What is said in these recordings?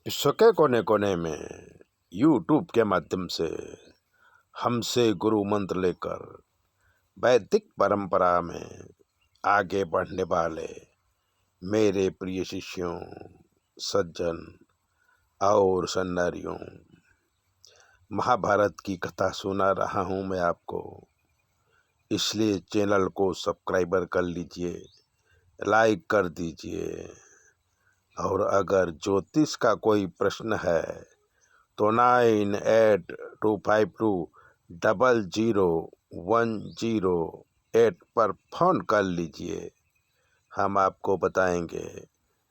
विश्व के कोने कोने में यूट्यूब के माध्यम से हमसे गुरु मंत्र लेकर वैदिक परंपरा में आगे बढ़ने वाले मेरे प्रिय शिष्यों, सज्जन और सन्नारियों, महाभारत की कथा सुना रहा हूँ मैं आपको। इसलिए चैनल को सब्सक्राइबर कर लीजिए, लाइक कर दीजिए। और अगर ज्योतिष का कोई प्रश्न है तो 9825200108 पर फोन कर लीजिए। हम आपको बताएंगे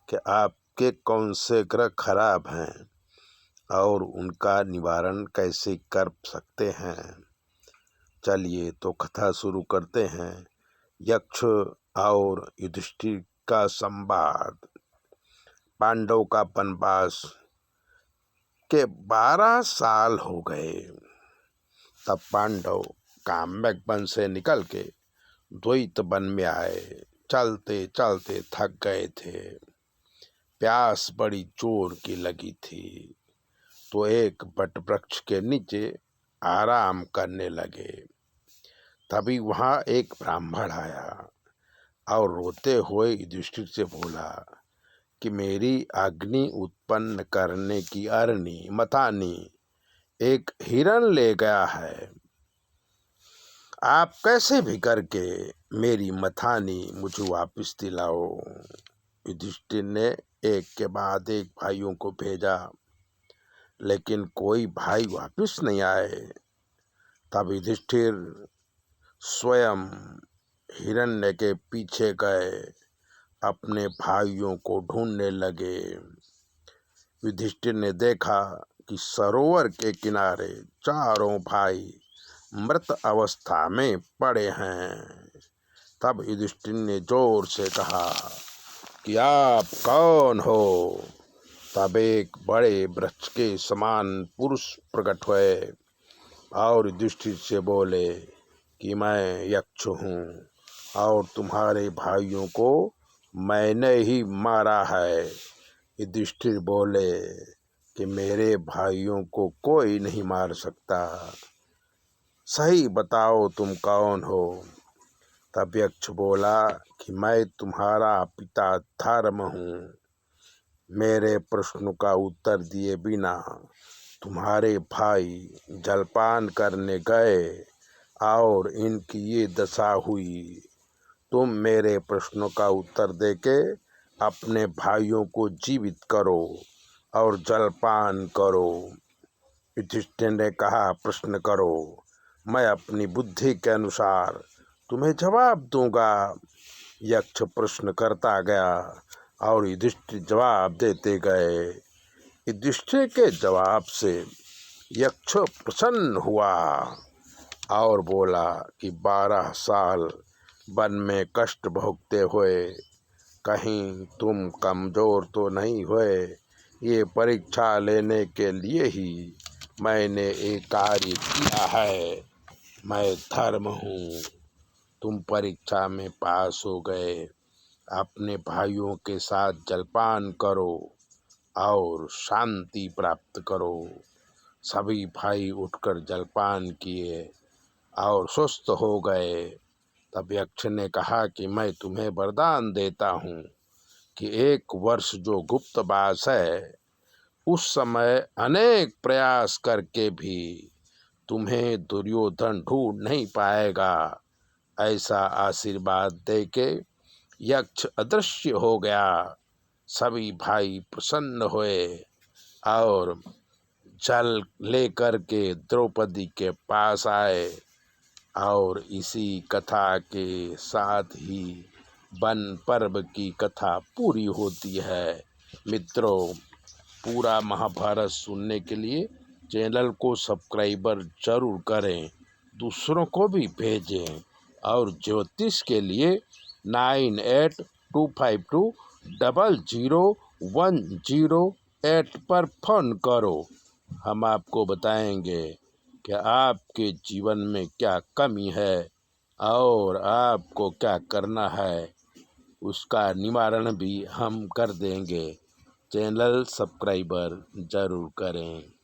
कि आपके कौन से ग्रह खराब हैं और उनका निवारण कैसे कर सकते हैं। चलिए तो कथा शुरू करते हैं। यक्ष और युधिष्ठिर का संवाद। पांडव का वनवास के 12 साल हो गए। तब पांडव काम्यक वन से निकल के द्वैत वन में आए। चलते चलते थक गए थे, प्यास बड़ी जोर की लगी थी, तो एक बट वृक्ष के नीचे आराम करने लगे। तभी वहां एक ब्राह्मण आया और रोते हुए युधिष्ठिर से बोला कि मेरी अग्नि उत्पन्न करने की अरणी मतानी एक हिरण ले गया है। आप कैसे भी करके मेरी मथानी मुझे वापस दिलाओ। युधिष्ठिर ने एक के बाद एक भाइयों को भेजा, लेकिन कोई भाई वापस नहीं आए। तब युधिष्ठिर स्वयं हिरण्य के पीछे गए, अपने भाइयों को ढूंढने लगे। युधिष्ठिर ने देखा कि सरोवर के किनारे चारों भाई मृत अवस्था में पड़े हैं। तब युधिष्ठिर ने जोर से कहा कि आप कौन हो। तब एक बड़े वृक्ष के समान पुरुष प्रकट हुए और युधिष्ठिर से बोले कि मैं यक्ष हूँ और तुम्हारे भाइयों को मैंने ही मारा है। युधिष्ठिर बोले कि मेरे भाइयों को कोई नहीं मार सकता, सही बताओ तुम कौन हो। तब यक्ष बोला कि मैं तुम्हारा पिता धर्म हूँ। मेरे प्रश्न का उत्तर दिए बिना तुम्हारे भाई जलपान करने गए और इनकी ये दशा हुई। तुम मेरे प्रश्नों का उत्तर देके अपने भाइयों को जीवित करो और जलपान करो। युधिष्ठिर ने कहा, प्रश्न करो, मैं अपनी बुद्धि के अनुसार तुम्हें जवाब दूंगा। यक्ष प्रश्न करता गया और युधिष्ठिर जवाब देते गए। युधिष्ठिर के जवाब से यक्ष प्रसन्न हुआ और बोला कि 12 साल वन में कष्ट भोगते हुए कहीं तुम कमजोर तो नहीं हुए। ये परीक्षा लेने के लिए ही मैंने एक कार्य किया है। मैं धर्म हूँ। तुम परीक्षा में पास हो गए। अपने भाइयों के साथ जलपान करो और शांति प्राप्त करो। सभी भाई उठकर जलपान किए और स्वस्थ हो गए। तब यक्ष ने कहा कि मैं तुम्हें वरदान देता हूँ कि 1 वर्ष जो गुप्तवास है, उस समय अनेक प्रयास करके भी तुम्हें दुर्योधन ढूंढ नहीं पाएगा। ऐसा आशीर्वाद देके यक्ष अदृश्य हो गया। सभी भाई प्रसन्न हुए और जल लेकर के द्रौपदी के पास आए और इसी कथा के साथ ही वन पर्व की कथा पूरी होती है। मित्रों, पूरा महाभारत सुनने के लिए चैनल को सब्सक्राइबर जरूर करें, दूसरों को भी भेजें और ज्योतिष के लिए 9825200108 पर फोन करो। हम आपको बताएंगे कि आपके जीवन में क्या कमी है और आपको क्या करना है, उसका निवारण भी हम कर देंगे। चैनल सब्सक्राइबर ज़रूर करें।